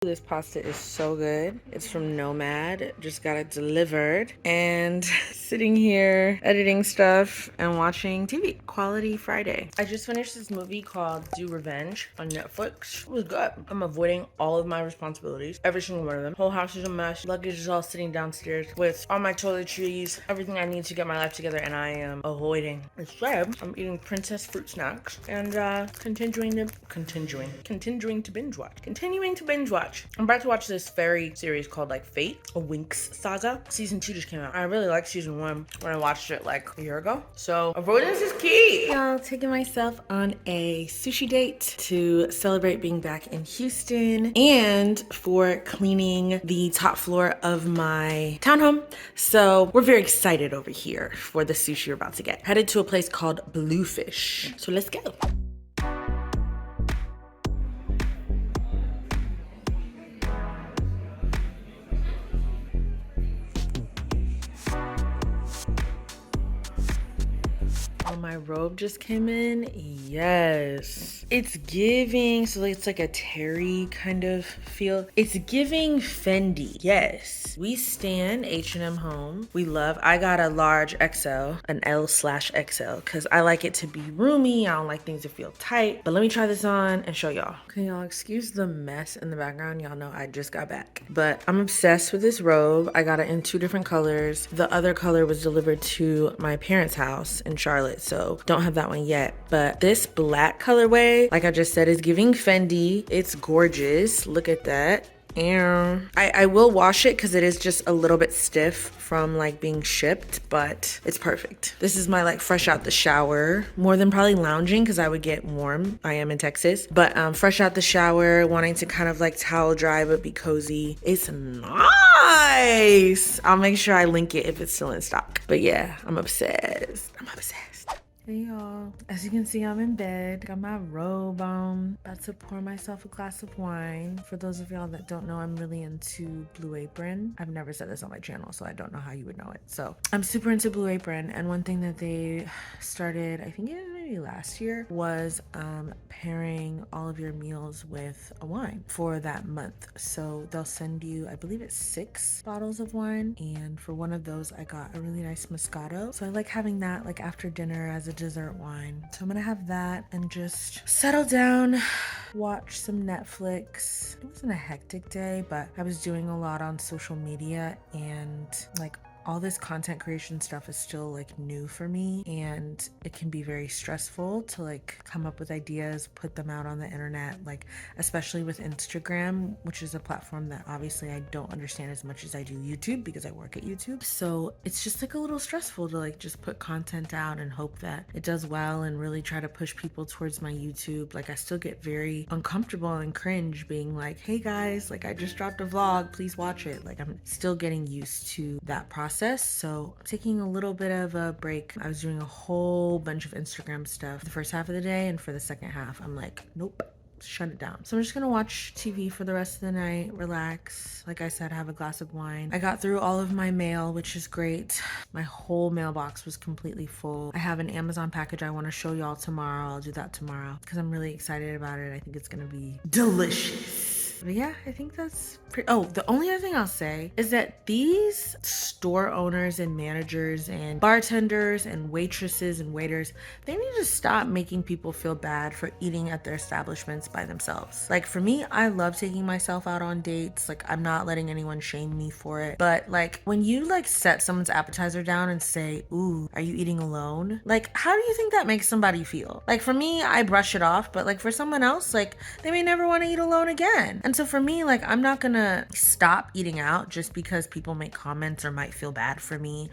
This pasta is so good. It's from Nomad. Just got it delivered. And sitting here editing stuff and watching TV. Quality Friday. I just finished this movie called Do Revenge on Netflix. It was good. I'm avoiding all of my responsibilities. Every single one of them. Whole house is a mess. Luggage is all sitting downstairs with all my toiletries. Everything I need to get my life together, and I am avoiding. Instead, I'm eating princess fruit snacks and continuing to binge watch. Continuing to binge watch. I'm about to watch this fairy series called like Fate, a Winx saga. Season 2 just came out. I really liked season 1 when I watched it like a year ago. So avoidance is key. Y'all, taking myself on a sushi date to celebrate being back in Houston and for cleaning the top floor of my townhome. So we're very excited over here for the sushi we're about to get. Headed to a place called Bluefish. So let's go. Oh, my robe just came in. Yes. It's giving, so it's like a terry kind of feel. It's giving Fendi. Yes. We stan H&M home. We love, I got a large XL, an L/XL, because I like it to be roomy. I don't like things to feel tight. But let me try this on and show y'all. Okay, y'all, excuse the mess in the background. Y'all know I just got back. But I'm obsessed with this robe. I got it in 2 different colors. The other color was delivered to my parents' house in Charlotte, so don't have that one yet. But this black colorway, like I just said, is giving Fendi. It's gorgeous. Look at that. And I will wash it because it is just a little bit stiff from like being shipped, but it's perfect. This is my like fresh out the shower, more than probably lounging because I would get warm. I am in Texas, but fresh out the shower, wanting to kind of like towel dry but be cozy. It's nice. I'll make sure I link it if it's still in stock. But yeah, I'm obsessed. I'm obsessed. Hey y'all, as you can see, I'm in bed, got my robe on, about to pour myself a glass of wine. For those of y'all that don't know, I'm really into Blue Apron. I've never said this on my channel, so I don't know how you would know it. So I'm super into Blue Apron, and one thing that they started, I think it was maybe last year, was pairing all of your meals with a wine for that month. So they'll send you, I believe it's 6 bottles of wine, and for one of those I got a really nice Moscato. So I like having that like after dinner as a dessert wine. So I'm gonna have that and just settle down, watch some Netflix. It wasn't a hectic day, but I was doing a lot on social media, and like all this content creation stuff is still like new for me, and it can be very stressful to like come up with ideas, put them out on the internet, like especially with Instagram, which is a platform that obviously I don't understand as much as I do YouTube because I work at YouTube. So it's just like a little stressful to like just put content out and hope that it does well and really try to push people towards my YouTube. Like I still get very uncomfortable and cringe being like, hey guys, like I just dropped a vlog, please watch it. Like I'm still getting used to that process. So I'm taking a little bit of a break. I was doing a whole bunch of Instagram stuff the first half of the day, and for the second half, I'm like, nope, shut it down. So I'm just gonna watch TV for the rest of the night, relax. Like I said, have a glass of wine. I got through all of my mail, which is great. My whole mailbox was completely full. I have an Amazon package I want to show y'all tomorrow. I'll do that tomorrow because I'm really excited about it. I think it's gonna be delicious. But yeah, I think that's pretty. Oh, the only other thing I'll say is that these store owners and managers and bartenders and waitresses and waiters, they need to stop making people feel bad for eating at their establishments by themselves. Like for me, I love taking myself out on dates. Like I'm not letting anyone shame me for it. But like when you like set someone's appetizer down and say, ooh, are you eating alone? Like how do you think that makes somebody feel? Like for me, I brush it off, but like for someone else, like they may never want to eat alone again. And so for me, like I'm not gonna stop eating out just because people make comments or might feel bad for me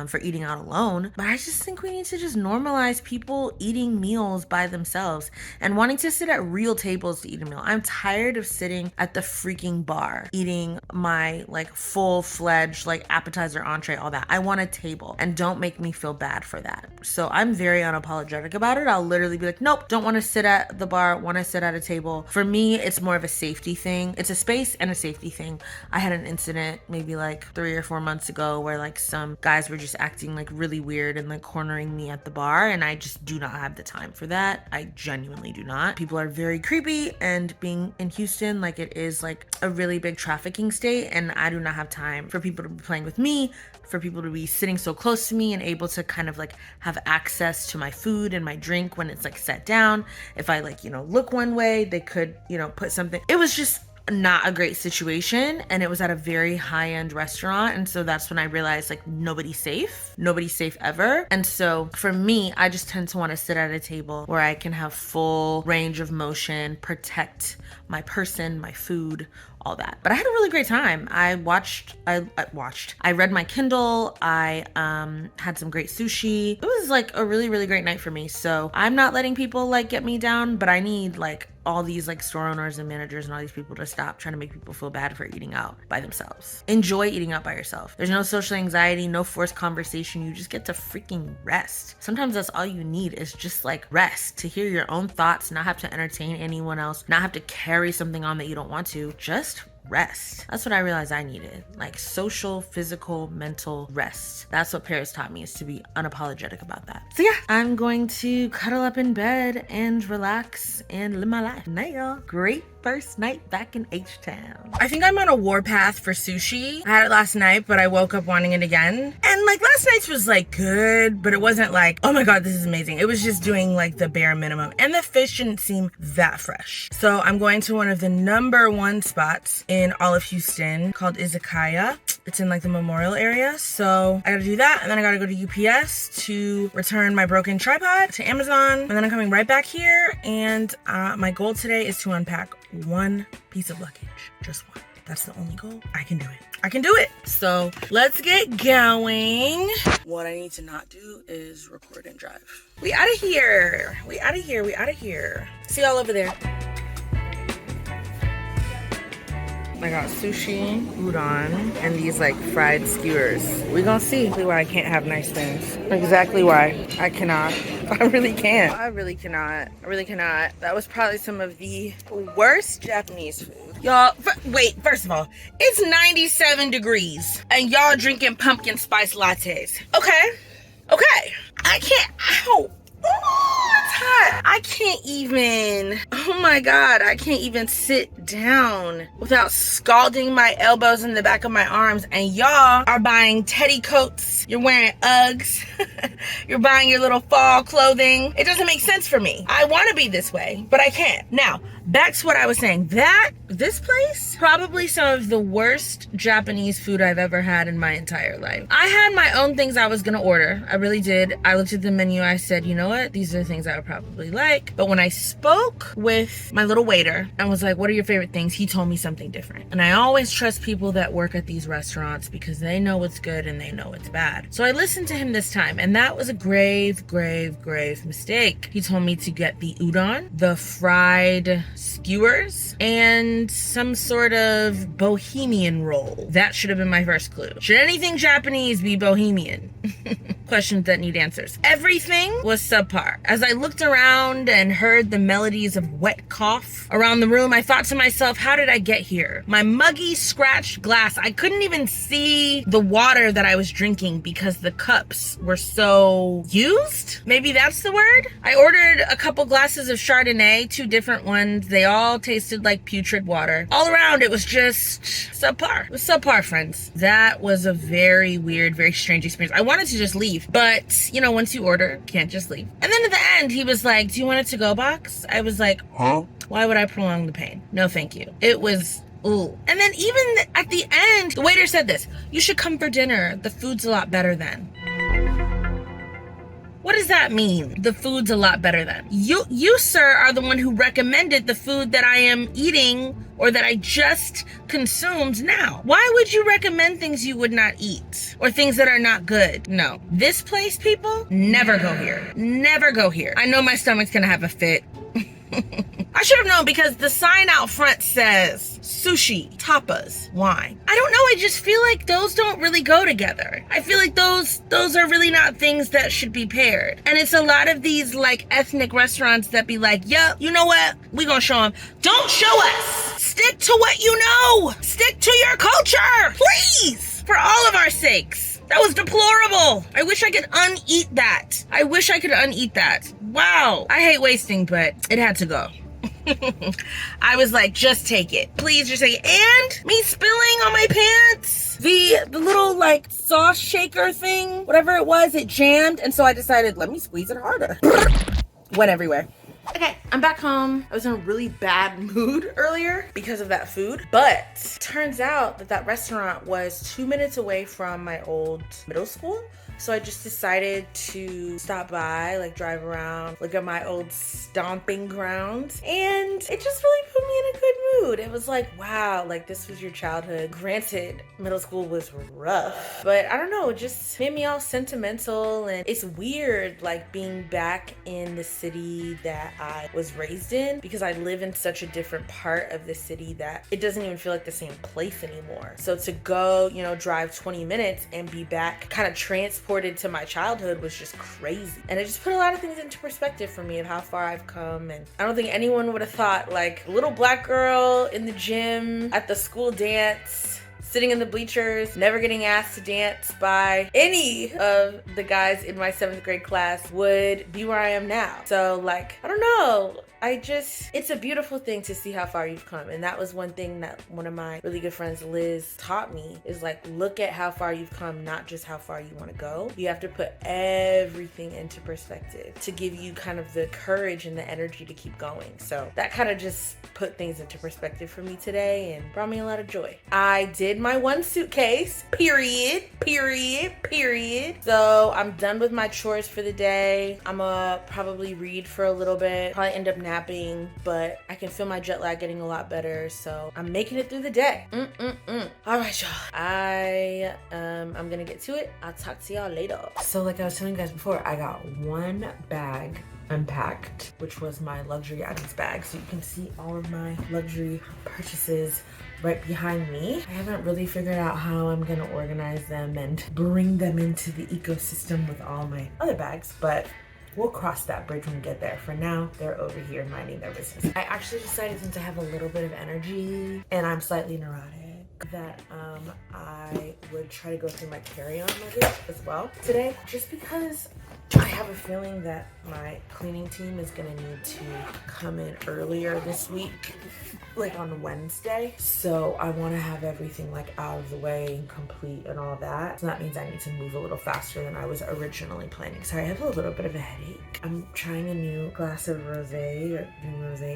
for eating out alone. But I just think we need to just normalize people eating meals by themselves and wanting to sit at real tables to eat a meal. I'm tired of sitting at the freaking bar eating my like full-fledged like appetizer, entree, all that. I want a table, and don't make me feel bad for that. So I'm very unapologetic about it. I'll literally be like, nope, don't want to sit at the bar, want to sit at a table. For me, it's more of a safety thing. It's a space and a safety thing. I had an incident maybe like 3 or 4 months ago where like some guys were just acting like really weird and like cornering me at the bar, and I just do not have the time for that. I genuinely do not. People are very creepy, and being in Houston, like it is like a really big trafficking state, and I do not have time for people to be playing with me, for people to be sitting so close to me and able to kind of like have access to my food and my drink when it's like set down. If I like, look one way, they could, put something. It was just not a great situation, and it was at a very high-end restaurant, and so that's when I realized like nobody's safe ever. And so for me, I just tend to want to sit at a table where I can have full range of motion, protect my person, my food, all that. But I had a really great time. I read my Kindle. I had some great sushi. It was like a really, really great night for me. So I'm not letting people like get me down, but I need like all these like store owners and managers and all these people to stop trying to make people feel bad for eating out by themselves. Enjoy eating out by yourself. There's no social anxiety, no forced conversation. You just get to freaking rest. Sometimes that's all you need, is just like rest, to hear your own thoughts, not have to entertain anyone else, not have to carry something on that you don't want to. Just rest. That's what I realized I needed. Like social, physical, mental rest. That's what Paris taught me, is to be unapologetic about that. So yeah, I'm going to cuddle up in bed and relax and live my life. Night, y'all. Great first night back in H-Town. I think I'm on a warpath for sushi. I had it last night, but I woke up wanting it again. And like last night's was like good, but it wasn't like, oh my God, this is amazing. It was just doing like the bare minimum. And the fish didn't seem that fresh. So I'm going to one of the #1 spots in all of Houston called Izakaya. It's in like the Memorial area. So I gotta do that. And then I gotta go to UPS to return my broken tripod to Amazon. And then I'm coming right back here. And my goal today is to unpack one piece of luggage. Just one. That's the only goal. I can do it. I can do it. So let's get going. What I need to not do is record and drive. We out of here. We out of here. We out of here. See y'all over there. I got sushi, udon, and these like fried skewers. We gonna see why I can't have nice things. Exactly why I cannot. I really can't. I really cannot. I really cannot. That was probably some of the worst Japanese food. Y'all, wait, first of all, it's 97 degrees and y'all drinking pumpkin spice lattes. Okay. I can't, ow. Oh, it's hot. I can't even, oh my God, I can't even sit down without scalding my elbows in the back of my arms. And y'all are buying teddy coats. You're wearing Uggs. You're buying your little fall clothing. It doesn't make sense for me. I want to be this way, but I can't. Now, back to what I was saying. This place, probably some of the worst Japanese food I've ever had in my entire life. I had my own things I was gonna order. I really did. I looked at the menu. I said, you know what? These are the things I would probably like. But when I spoke with my little waiter and was like, what are your favorite things? He told me something different. And I always trust people that work at these restaurants because they know what's good and they know what's bad. So I listened to him this time, and that was a grave mistake. He told me to get the udon, the fried skewers, and some sort of bohemian roll. That should have been my first clue. Should anything Japanese be bohemian? Questions that need answers. Everything was subpar. As I looked around and heard the melodies of wet cough around the room, I thought to myself, how did I get here? My muggy, scratched glass, I couldn't even see the water that I was drinking because the cups were so used? Maybe that's the word? I ordered a couple glasses of Chardonnay, 2 different ones. They all tasted like putrid water. All around, it was just subpar. It was subpar, friends. That was a very weird, very strange experience. I wanted to just leave. But, once you order, can't just leave. And then at the end, he was like, do you want a to-go box? I was like, huh? Why would I prolong the pain? No, thank you. It was, ooh. And then even at the end, the waiter said this, you should come for dinner. The food's a lot better then. What does that mean? The food's a lot better then. You, sir, are the one who recommended the food that I am eating or that I just consumed now. Why would you recommend things you would not eat or things that are not good? No. This place, people, never go here. Never go here. I know my stomach's gonna have a fit. I should have known because the sign out front says sushi, tapas, wine. I don't know, I just feel like those don't really go together. I feel like those are really not things that should be paired. And it's a lot of these like ethnic restaurants that be like, yep, you know what? We gonna show them. Don't show us. Stick to what you know. Stick to your culture, please, for all of our sakes. That was deplorable. I wish I could uneat that. I wish I could uneat that. Wow. I hate wasting, but it had to go. I was like, just take it. Please just take it. And me spilling on my pants. The little like sauce shaker thing, whatever it was, it jammed. And so I decided, let me squeeze it harder. Went everywhere. Okay, I'm back home. I was in a really bad mood earlier because of that food, but turns out that that restaurant was 2 minutes away from my old middle school. So I just decided to stop by, like drive around, look at my old stomping grounds, and it just really put me in a good mood. It was like, wow, like this was your childhood. Granted, middle school was rough, but I don't know, it just made me all sentimental, and it's weird like being back in the city that I was raised in, because I live in such a different part of the city that it doesn't even feel like the same place anymore. So to go, you know, drive 20 minutes and be back kind of transported to my childhood was just crazy. And it just put a lot of things into perspective for me of how far I've come. And I don't think anyone would have thought like little black girl in the gym at the school dance, sitting in the bleachers, never getting asked to dance by any of the guys in my 7th grade class would be where I am now. So like, I don't know. It's a beautiful thing to see how far you've come. And that was one thing that one of my really good friends, Liz, taught me, is like, look at how far you've come, not just how far you want to go. You have to put everything into perspective to give you kind of the courage and the energy to keep going. So that kind of just put things into perspective for me today and brought me a lot of joy. I did my one suitcase, period. So I'm done with my chores for the day. I'm gonna probably read for a little bit, probably end up napping, but I can feel my jet lag getting a lot better, so I'm making it through the day. All right, y'all. I'm gonna get to it. I'll talk to y'all later. So like I was telling you guys before, I got one bag unpacked, which was my luxury items bag. So you can see all of my luxury purchases right behind me. I haven't really figured out how I'm gonna organize them and bring them into the ecosystem with all my other bags, but we'll cross that bridge when we get there. For now, they're over here minding their business. I actually decided, since I have a little bit of energy and I'm slightly neurotic, that I would try to go through my carry-on luggage as well today, just because I have a feeling that my cleaning team is gonna need to come in earlier this week, like on Wednesday. So I wanna have everything like out of the way and complete and all that. So that means I need to move a little faster than I was originally planning. Sorry, I have a little bit of a headache. I'm trying a new glass of rosé,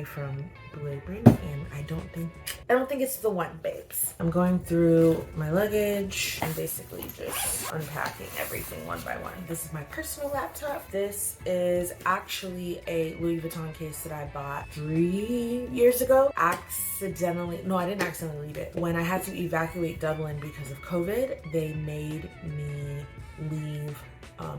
from Blue Apron, and I don't think it's the one, babes. I'm going through my luggage and basically just unpacking everything one by one. This is my personal laptop. This is actually a Louis Vuitton case that I bought 3 years ago. I didn't accidentally leave it. When I had to evacuate Dublin because of COVID, they made me leave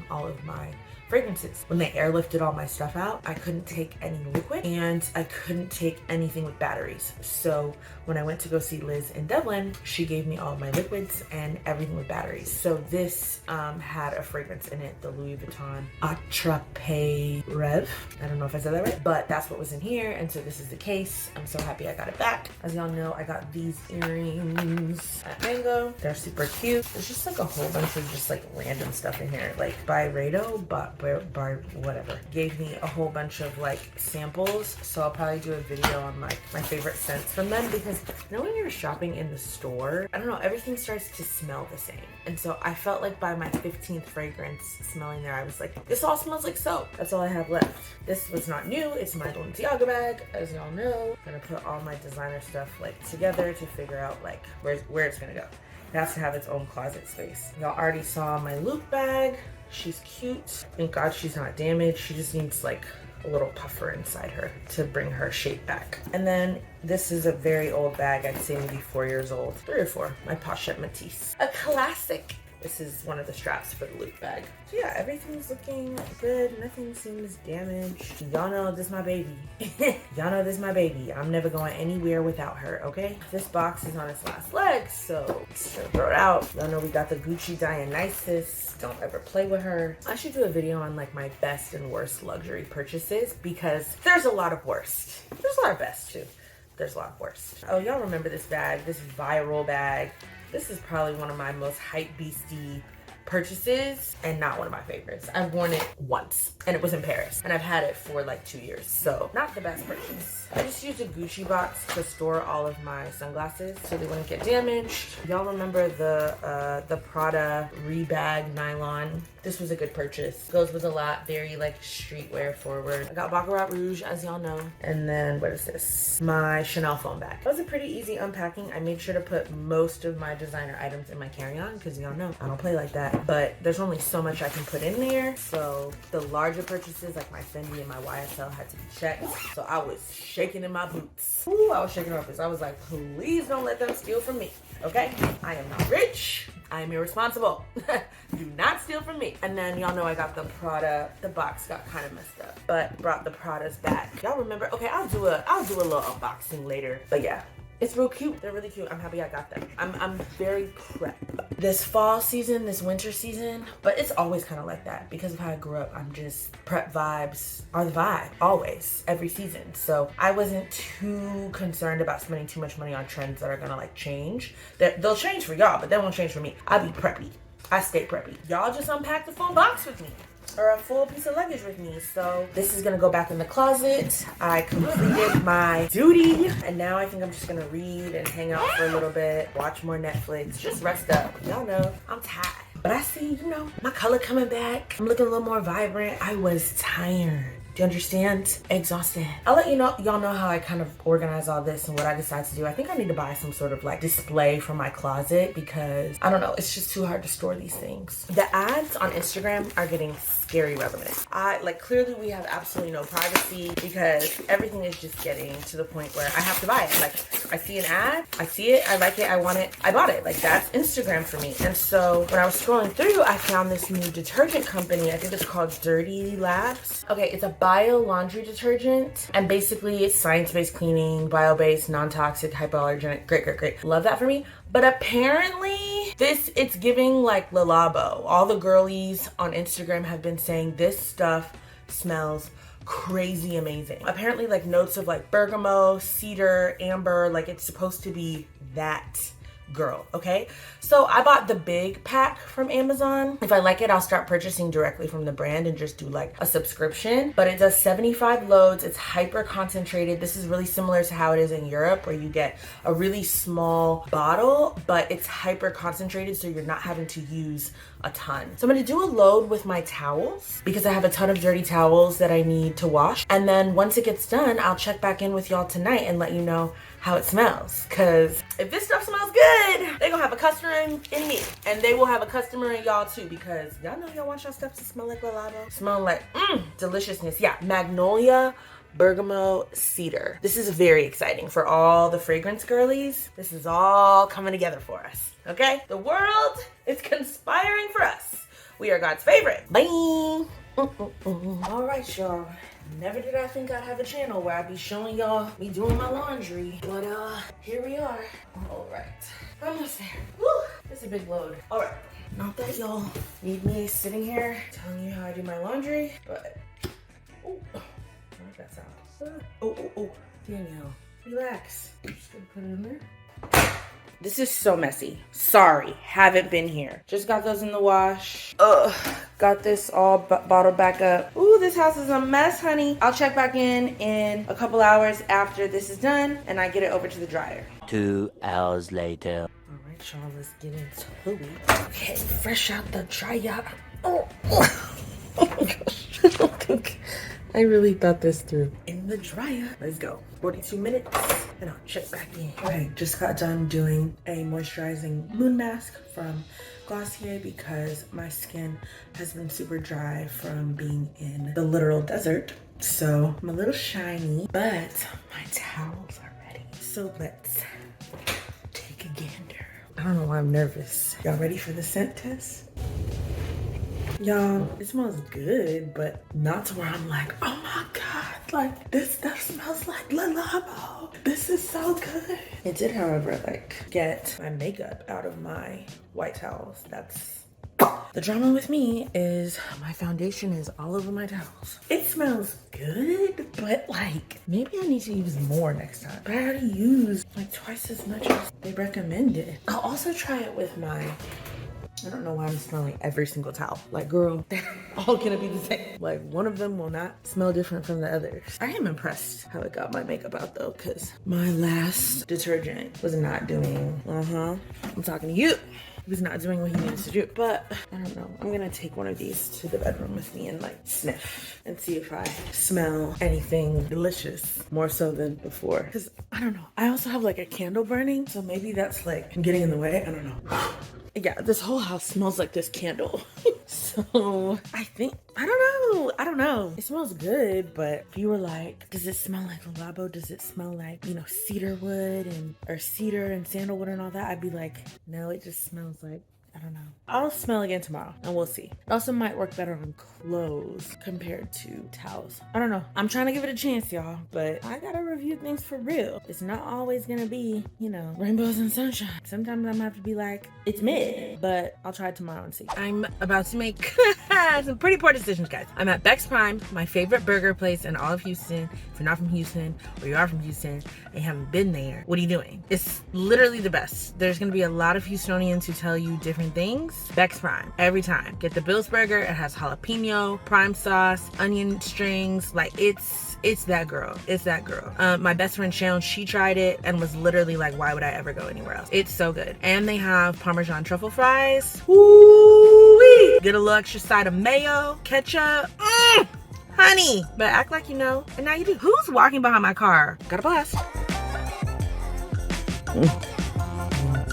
all of my fragrances. When they airlifted all my stuff out, I couldn't take any liquid and I couldn't take anything with batteries. So when I went to go see Liz in Dublin, she gave me all of my liquids and everything with batteries. So this had a fragrance in it, the Louis Vuitton Attrape Rev. I don't know if I said that right, but that's what was in here. And so this is the case. I'm so happy I got it back. As y'all know, I got these earrings at Mango. They're super cute. There's just like a whole bunch of just like random stuff in here, like by Rado, but by whatever. Gave me a whole bunch of like samples, so I'll probably do a video on like my favorite scents from them, because you know when you're shopping in the store, I don't know, everything starts to smell the same. And so I felt like by my 15th fragrance smelling there, I was like, this all smells like soap. That's all I have left. This was not new. It's my Balenciaga bag, as y'all know. I'm gonna put all my designer stuff like together to figure out like where it's gonna go. It has to have its own closet space. Y'all already saw my Luke bag. She's cute. Thank God she's not damaged. She just needs like a little puffer inside her to bring her shape back. And then this is a very old bag. I'd say maybe 4 years old, 3 or 4. My Pochette Matisse, a classic. This is one of the straps for the Luke bag. So yeah, everything's looking good. Nothing seems damaged. Y'all know this is my baby. Y'all know this is my baby. I'm never going anywhere without her, okay? This box is on its last leg, so just gonna throw it out. Y'all know we got the Gucci Dionysus. Don't ever play with her. I should do a video on like my best and worst luxury purchases, because there's a lot of worst. There's a lot of best too. there's a lot worse. Oh, y'all remember this bag, this viral bag. This is probably one of my most hype beastie purchases and not one of my favorites. I've worn it once and it was in Paris and I've had it for like 2 years, so not the best purchase. I just used a Gucci box to store all of my sunglasses so they wouldn't get damaged. Y'all remember the Prada rebag nylon? This was a good purchase. Goes with a lot, very like streetwear forward. I got Baccarat Rouge, as y'all know. And then what is this? My Chanel phone bag. That was a pretty easy unpacking. I made sure to put most of my designer items in my carry-on because y'all know I don't play like that. But there's only so much I can put in there. So the larger purchases like my Fendi and my YSL had to be checked. So I was shaking in my boots. Ooh, I was shaking in my boots. I was like, please don't let them steal from me, okay? I am not rich. I am irresponsible. Do not steal from me. And then y'all know I got the Prada. The box got kind of messed up, but brought the Pradas back. Y'all remember? Okay, I'll do a little unboxing later. But yeah, it's real cute. They're really cute. I'm happy I got them. I'm very prep. This fall season, this winter season, but it's always kind of like that because of how I grew up. I'm just prep vibes are the vibe always, every season. So I wasn't too concerned about spending too much money on trends that are gonna like change. They'll change for y'all, but they won't change for me. I be preppy. I stay preppy. Y'all just unpacked a full box with me. Or a full piece of luggage with me. So this is gonna go back in the closet. I completed my duty and now I think I'm just gonna read and hang out for a little bit, watch more Netflix, just rest up. Y'all know I'm tired. But I see, you know, my color coming back. I'm looking a little more vibrant. I was tired. Do you understand? Exhausted. I'll let you know, y'all know how I kind of organize all this and what I decide to do. I think I need to buy some sort of like display for my closet because I don't know, it's just too hard to store these things. The ads on Instagram are getting scary relevant. Clearly we have absolutely no privacy because everything is just getting to the point where I have to buy it. Like I see an ad, I see it, I like it, I want it, I bought it. Like that's Instagram for me. And so when I was scrolling through, I found this new detergent company. I think it's called Dirty Labs. Okay, it's a bio laundry detergent and basically it's science-based cleaning, bio-based, non-toxic, hypoallergenic. Great. Love that for me. But apparently it's giving like Le Labo. All the girlies on Instagram have been saying this stuff smells crazy amazing. Apparently like notes of like bergamot, cedar, amber, like it's supposed to be that girl, okay? So I bought the big pack from Amazon. If I like it, I'll start purchasing directly from the brand and just do like a subscription. But it does 75 loads. It's hyper concentrated. This is really similar to how it is in Europe where you get a really small bottle, but it's hyper concentrated so you're not having to use a ton. So I'm gonna do a load with my towels because I have a ton of dirty towels that I need to wash. And then once it gets done, I'll check back in with y'all tonight and let you know how it smells. Cause if this stuff smells good, they gonna have a customer in me. And they will have a customer in y'all too because y'all know y'all want your stuff to smell like Le Labo. Smell like deliciousness. Yeah, magnolia, bergamot, cedar. This is very exciting for all the fragrance girlies. This is all coming together for us, okay? The world is conspiring for us. We are God's favorite. Bye. All right, y'all. Never did I think I'd have a channel where I'd be showing y'all me doing my laundry, but here we are. All right, almost there. Woo, it's a big load. All right, not that y'all need me sitting here telling you how I do my laundry, but oh, I like that sound. Oh, Danielle, relax. I'm just gonna put it in there. This is so messy. Sorry, haven't been here. Just got those in the wash. Ugh, got this all bottled back up. Ooh, this house is a mess, honey. I'll check back in a couple hours after this is done and I get it over to the dryer. 2 hours later. All right, y'all, let's get into it. Okay, fresh out the dryer. Oh my gosh. I really thought this through. In the dryer. Let's go. 42 minutes and I'll check back in. Okay, just got done doing a moisturizing moon mask from Glossier because my skin has been super dry from being in the literal desert. So I'm a little shiny, but my towels are ready. So let's take a gander. I don't know why I'm nervous. Y'all ready for the scent test? Y'all, it smells good, but not to where I'm like, oh my God, like this stuff smells like Le Labo. This is so good. It did, however, like get my makeup out of my white towels. That's The drama with me is my foundation is all over my towels. It smells good, but like maybe I need to use more next time. But I already used like twice as much as they recommended. I'll also try it with my, I don't know why I'm smelling every single towel. Like, girl, they're all gonna be the same. Like, one of them will not smell different from the others. I am impressed how it got my makeup out though, because my last detergent was not doing, I'm talking to you. He was not doing what he needed to do. But I don't know. I'm gonna take one of these to the bedroom with me and like sniff and see if I smell anything delicious more so than before. Because I don't know. I also have like a candle burning, so maybe that's like getting in the way. I don't know. Yeah, this whole house smells like this candle. So I think, I don't know. It smells good, but if you were like, does it smell like Labo? Does it smell like, you know, cedar wood or cedar and sandalwood and all that? I'd be like, no, it just smells like, I don't know. I'll smell again tomorrow and we'll see. It also might work better on clothes compared to towels. I don't know. I'm trying to give it a chance, y'all, but I gotta review things for real. It's not always gonna be, you know, rainbows and sunshine. Sometimes I'm gonna have to be like, it's mid, but I'll try it tomorrow and see. I'm about to make some pretty poor decisions, guys. I'm at Beck's Prime, my favorite burger place in all of Houston. If you're not from Houston or you are from Houston and you haven't been there, what are you doing? It's literally the best. There's gonna be a lot of Houstonians who tell you different things. Beck's Prime, every time. Get the Bill's burger. It has jalapeno, prime sauce, onion strings. Like it's that girl. It's that girl. My best friend Sharon, she tried it and was literally like, why would I ever go anywhere else? It's so good. And they have Parmesan truffle fries. Woo-wee! Get a little extra side of mayo, ketchup. Honey, but act like you know, and now you do. Who's walking behind my car? Got a blast.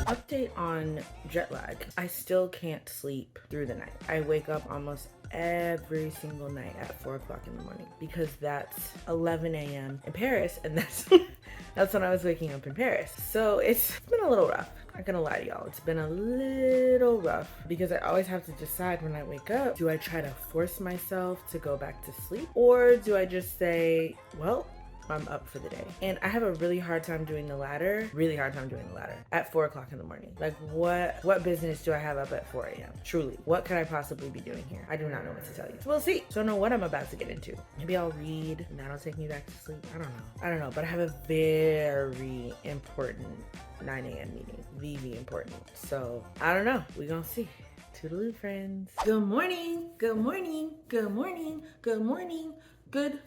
Update on jet lag. I still can't sleep through the night. I wake up almost every single night at 4 o'clock in the morning because that's 11 a.m. in Paris, and that's when I was waking up in Paris. So it's been a little rough. I'm not gonna lie to y'all. It's been a little rough because I always have to decide when I wake up, do I try to force myself to go back to sleep or do I just say, well, I'm up for the day? And I have a really hard time doing the latter, at 4 o'clock in the morning. Like what business do I have up at 4 a.m.? Truly, what could I possibly be doing here? I do not know what to tell you. So we'll see. Don't know what I'm about to get into. Maybe I'll read and that'll take me back to sleep. I don't know, but I have a very important 9 a.m. meeting. VV important. So I don't know. We gonna see. Toodaloo, friends. Good morning. Good morning. Good morning. Good morning. Good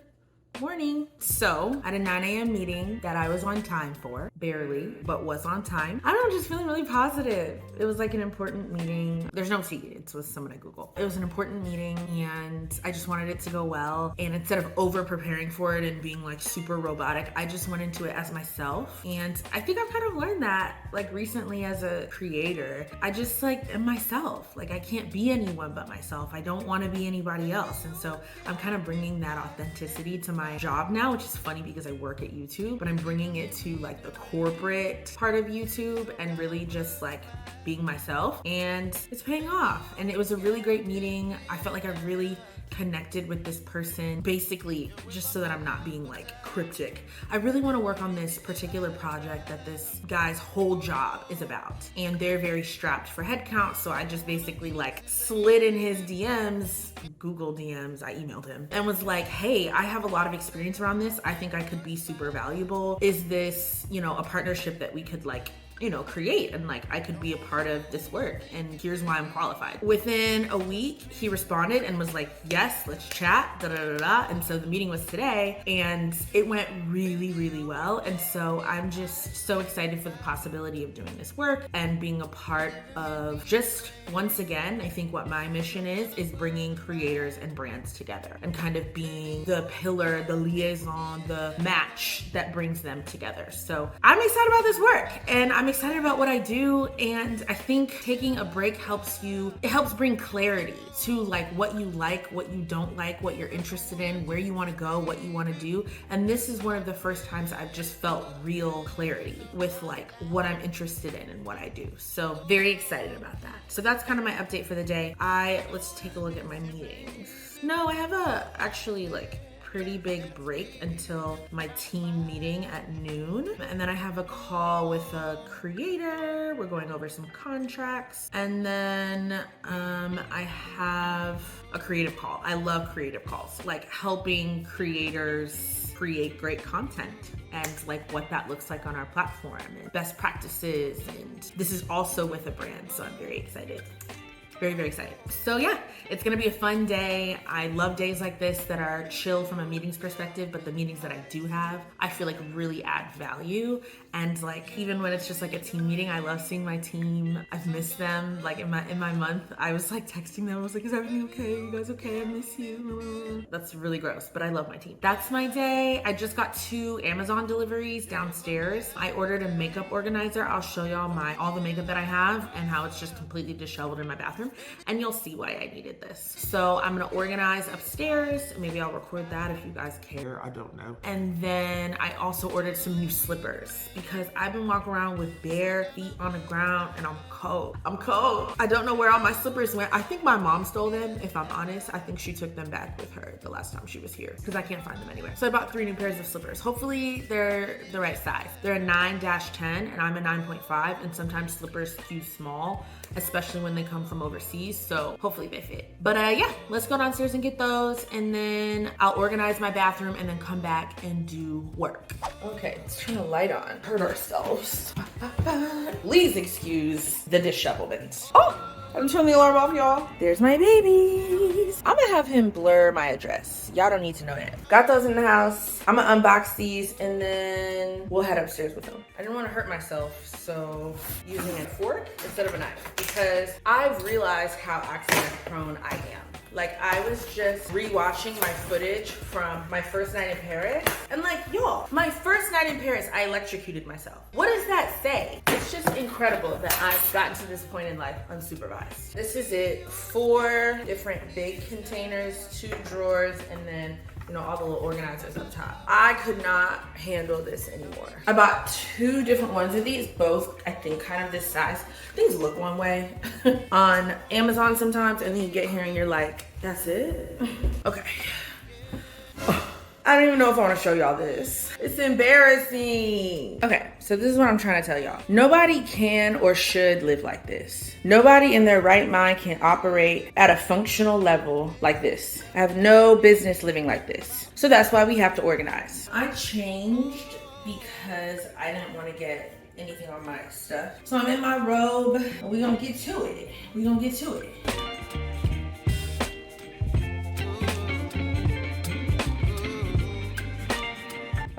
morning. So, at a 9 a.m. meeting that I was on time for, barely, but was on time. I don't know, just feeling really positive. It was like an important meeting. There's no T, it was someone I Googled. It was an important meeting and I just wanted it to go well. And instead of over preparing for it and being like super robotic, I just went into it as myself. And I think I've kind of learned that like recently as a creator. I just like am myself. Like I can't be anyone but myself. I don't want to be anybody else. And so I'm kind of bringing that authenticity to my job now, which is funny because I work at YouTube, but I'm bringing it to like the corporate part of YouTube and really just like being myself, and it's paying off. And it was a really great meeting. I felt like I really connected with this person, basically just so that I'm not being like cryptic. I really want to work on this particular project that this guy's whole job is about, and they're very strapped for headcount. So I just basically like slid in his DMs, Google DMs, I emailed him and was like, hey, I have a lot of experience around this. I think I could be super valuable. Is this, you know, a partnership that we could like, you know, create, and like I could be a part of this work, and here's why I'm qualified. Within a week, he responded and was like, yes, let's chat, da da da da. And so the meeting was today and it went really, really well. And so I'm just so excited for the possibility of doing this work and being a part of just, once again, I think what my mission is bringing creators and brands together and kind of being the pillar, the liaison, the match that brings them together. So I'm excited about this work and I'm excited about what I do, and I think taking a break helps bring clarity to like what you like, what you don't like, what you're interested in, where you want to go, what you want to do. And this is one of the first times I've just felt real clarity with like what I'm interested in and what I do. So very excited about that. So that's kind of my update for the day. Let's take a look at my meetings. No, I have actually like pretty big break until my team meeting at noon. And then I have a call with a creator. We're going over some contracts. And then I have a creative call. I love creative calls, like helping creators create great content and like what that looks like on our platform and best practices. And this is also with a brand, so I'm very excited. Very, very excited. So yeah, it's gonna be a fun day. I love days like this that are chill from a meetings perspective, but the meetings that I do have, I feel like really add value. And like, even when it's just like a team meeting, I love seeing my team. I've missed them. Like in my month, I was like texting them. I was like, is everything okay? You guys okay? I miss you. That's really gross, but I love my team. That's my day. I just got 2 Amazon deliveries downstairs. I ordered a makeup organizer. I'll show y'all all the makeup that I have and how it's just completely disheveled in my bathroom. And you'll see why I needed this. So I'm gonna organize upstairs. Maybe I'll record that if you guys care. I don't know. And then I also ordered some new slippers because I've been walking around with bare feet on the ground and I'm cold. I'm cold. I don't know where all my slippers went. I think my mom stole them, if I'm honest. I think she took them back with her the last time she was here because I can't find them anywhere. So I bought 3 new pairs of slippers. Hopefully they're the right size. They're a 9-10 and I'm a 9.5, and sometimes slippers skew small, especially when they come from overseas. So hopefully they fit. But yeah, let's go downstairs and get those, and then I'll organize my bathroom and then come back and do work. Okay, let's turn the light on. Hurt ourselves. Please excuse the dishevelment. Oh! I'm turning the alarm off, y'all. There's my babies. I'm gonna have him blur my address. Y'all don't need to know that. Got those in the house. I'm gonna unbox these and then we'll head upstairs with them. I didn't want to hurt myself, so using a fork instead of a knife because I've realized how accident prone I am. Like, I was just rewatching my footage from my first night in Paris. And like, y'all, my first night in Paris, I electrocuted myself. What does that say? It's just incredible that I've gotten to this point in life unsupervised. This is it. 4 different big containers, 2 drawers, and then all the little organizers up top. I could not handle this anymore. I bought 2 different ones of these, both I think kind of this size. Things look one way on Amazon sometimes, and then you get here and you're like, that's it? Okay. I don't even know if I want to show y'all this. It's embarrassing. Okay, so this is what I'm trying to tell y'all. Nobody can or should live like this. Nobody in their right mind can operate at a functional level like this. I have no business living like this. So that's why we have to organize. I changed because I didn't want to get anything on my stuff. So I'm in my robe and we're gonna get to it. We're gonna get to it.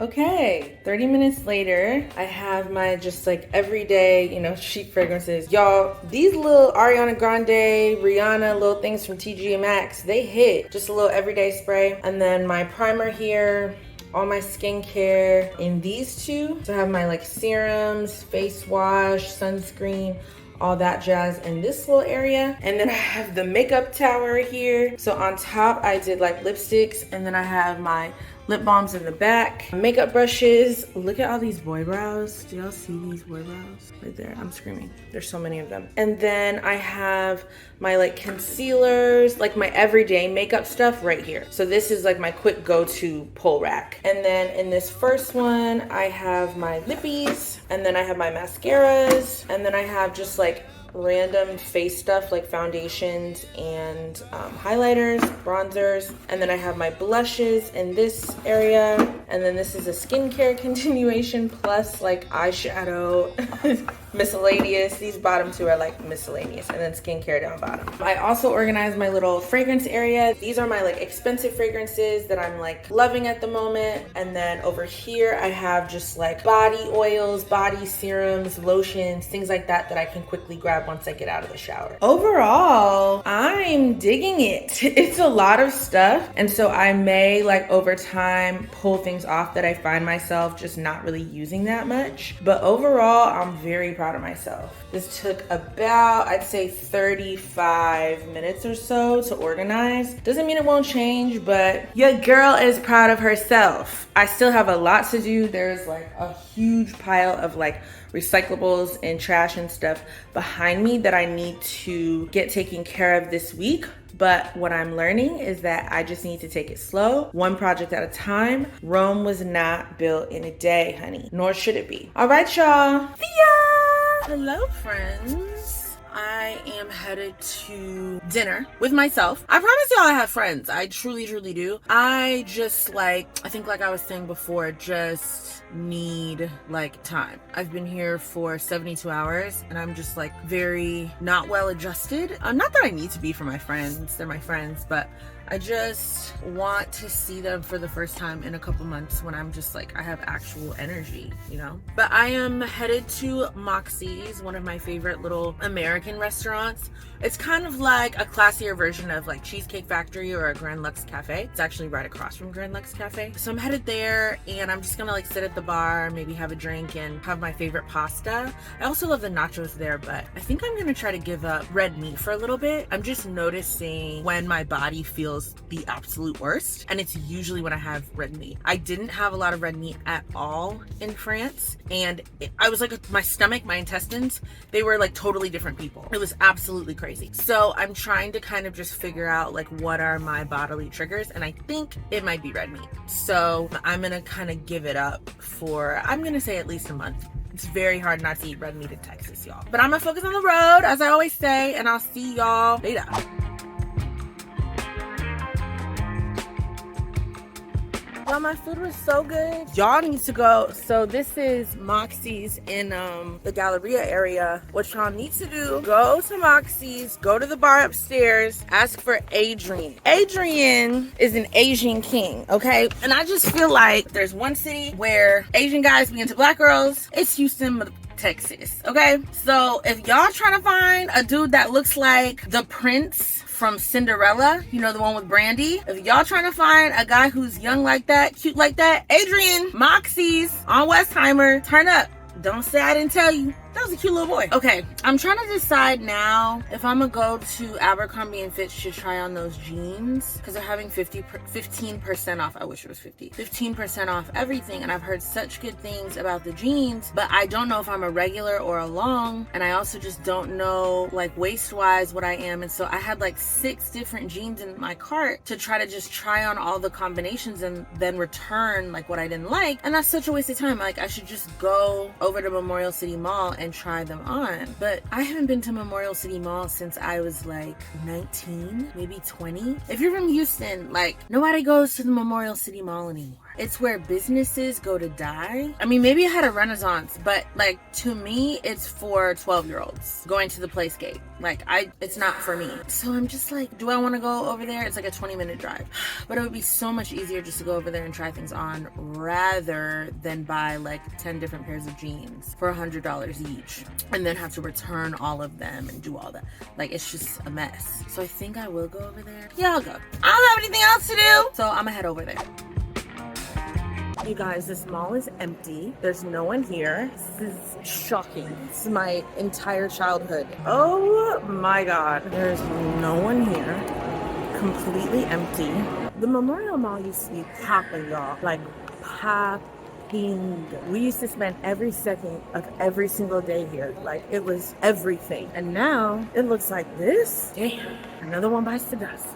Okay, 30 minutes later, I have my just like everyday, chic fragrances. Y'all, these little Ariana Grande, Rihanna, little things from TG Maxx, they hit. Just a little everyday spray. And then my primer here, all my skincare in these 2. So I have my like serums, face wash, sunscreen, all that jazz in this little area. And then I have the makeup tower here. So on top, I did like lipsticks, and then I have my lip balms in the back, makeup brushes. Look at all these boy brows. Do y'all see these boy brows? Right there, I'm screaming. There's so many of them. And then I have my like concealers, like my everyday makeup stuff right here. So this is like my quick go-to pull rack. And then in this first one, I have my lippies, and then I have my mascaras, and then I have just like random face stuff like foundations and highlighters, bronzers, and then I have my blushes in this area, and then this is a skincare continuation plus like eyeshadow miscellaneous. These bottom 2 are like miscellaneous, and then skincare down bottom. I also organized my little fragrance area. These are my like expensive fragrances that I'm like loving at the moment, and then over here I have just like body oils, body serums, lotions, things like that I can quickly grab once I get out of the shower. Overall, I'm digging it. It's a lot of stuff, and so I may like over time pull things off that I find myself just not really using that much. But overall, I'm very proud of myself. This took about, I'd say 35 minutes or so to organize. Doesn't mean it won't change, but your girl is proud of herself. I still have a lot to do. There's like a huge pile of like recyclables and trash and stuff behind me that I need to get taken care of this week. But what I'm learning is that I just need to take it slow, one project at a time. Rome was not built in a day, honey, nor should it be. All right, y'all. See ya! Hello, friends. I am headed to dinner with myself. I promise y'all I have friends. I truly, truly do. I just I think like I was saying before, just need time. I've been here for 72 hours and I'm just very not well adjusted. Not that I need to be for my friends, they're my friends, but I just want to see them for the first time in a couple months when I'm just I have actual energy, you know? But I am headed to Moxie's, one of my favorite little American restaurants. It's kind of like a classier version of Cheesecake Factory or a Grand Lux Cafe. It's actually right across from Grand Lux Cafe. So I'm headed there and I'm just gonna sit at the bar, maybe have a drink and have my favorite pasta. I also love the nachos there, but I think I'm gonna try to give up red meat for a little bit. I'm just noticing when my body feels the absolute worst, and it's usually when I have red meat. I didn't have a lot of red meat at all in France, and I was my stomach, my intestines, they were totally different people. It was absolutely crazy. So I'm trying to kind of just figure out what are my bodily triggers, and I think it might be red meat. So I'm gonna kind of give it up for, I'm gonna say, at least a month. It's very hard not to eat red meat in Texas, y'all. But I'm gonna focus on the road, as I always say, and I'll see y'all later. Y'all, my food was so good. Y'all need to go. So this is Moxie's in the Galleria area. What y'all need to do, go to Moxie's, go to the bar upstairs, ask for Adrian. Adrian is an Asian king, okay? And I just feel like there's one city where Asian guys be into black girls. It's Houston, Texas, okay? So if y'all trying to find a dude that looks like the prince from Cinderella, you know, the one with Brandy. If y'all trying to find a guy who's young like that, cute like that, Adrian, Moxie's on Westheimer, turn up. Don't say I didn't tell you. That was a cute little boy. Okay, I'm trying to decide now if I'm gonna go to Abercrombie and Fitch to try on those jeans because they're having 15% off. I wish it was 15% off everything, and I've heard such good things about the jeans, but I don't know if I'm a regular or a long, and I also just don't know waist wise what I am. And so I had 6 different jeans in my cart to try to just try on all the combinations and then return what I didn't like, and that's such a waste of time. I should just go over to Memorial City Mall and try them on. But I haven't been to Memorial City Mall since I was 19, maybe 20. If you're from Houston, nobody goes to the Memorial City Mall anymore. It's where businesses go to die. I mean, maybe it had a renaissance, but to me, it's for 12-year-olds going to the place gate. It's not for me. So I'm just do I want to go over there? It's a 20-minute drive. But it would be so much easier just to go over there and try things on rather than buy 10 different pairs of jeans for $100 each and then have to return all of them and do all that. It's just a mess. So I think I will go over there. Yeah, I'll go. I don't have anything else to do, so I'm gonna head over there. You guys, this mall is empty. There's no one here. This is shocking. This is my entire childhood. Oh my God. There's no one here. Completely empty. The Memorial Mall used to be popping, y'all. Popping. We used to spend every second of every single day here. It was everything. And now it looks like this. Damn. Another one bites the dust.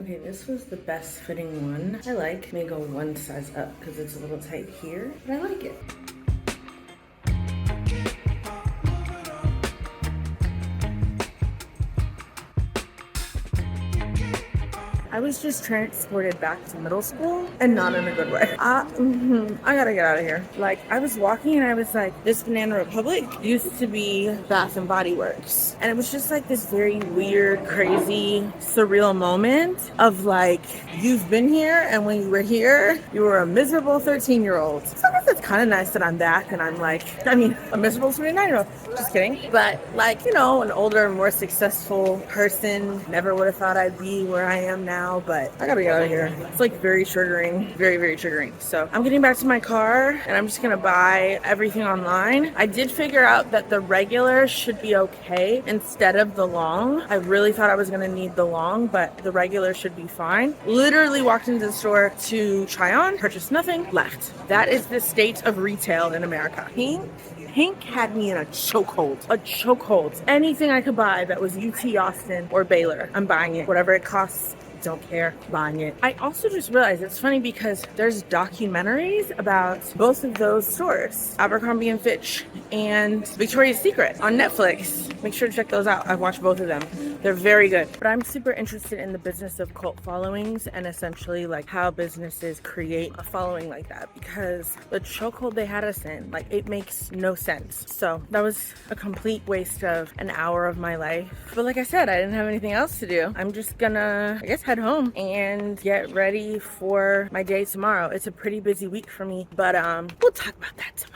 Okay, this was the best fitting one. I may go one size up because it's a little tight here, but I like it. I was just transported back to middle school, and not in a good way. I gotta get out of here. I was walking and I was this Banana Republic used to be Bath and Body Works. And it was just this very weird, crazy, surreal moment of you've been here, and when you were here, you were a miserable 13-year-old. So I guess it's kind of nice that I'm back and I'm a miserable 29-year-old. Just kidding. But an older, more successful person. Never would have thought I'd be where I am now. But I gotta get out of here. It's very triggering, very, very triggering. So I'm getting back to my car and I'm just gonna buy everything online. I did figure out that the regular should be okay instead of the long. I really thought I was gonna need the long, but the regular should be fine. Literally walked into the store to try on, purchased nothing, left. That is the state of retail in America. Pink Pink had me in a chokehold. A chokehold. Anything I could buy that was UT Austin or Baylor, I'm buying it. Whatever it costs, don't care, buying it. I also just realized it's funny because there's documentaries about both of those stores, Abercrombie and Fitch and Victoria's Secret, on Netflix. Make sure to check those out. I've watched both of them. They're very good. But I'm super interested in the business of cult followings and essentially like how businesses create a following like that, because the chokehold they had us in, like, it makes no sense. So that was a complete waste of an hour of my life. But like I said, I didn't have anything else to do. I'm just gonna, I guess, head home and get ready for my day tomorrow. It's a pretty busy week for me, but we'll talk about that tomorrow.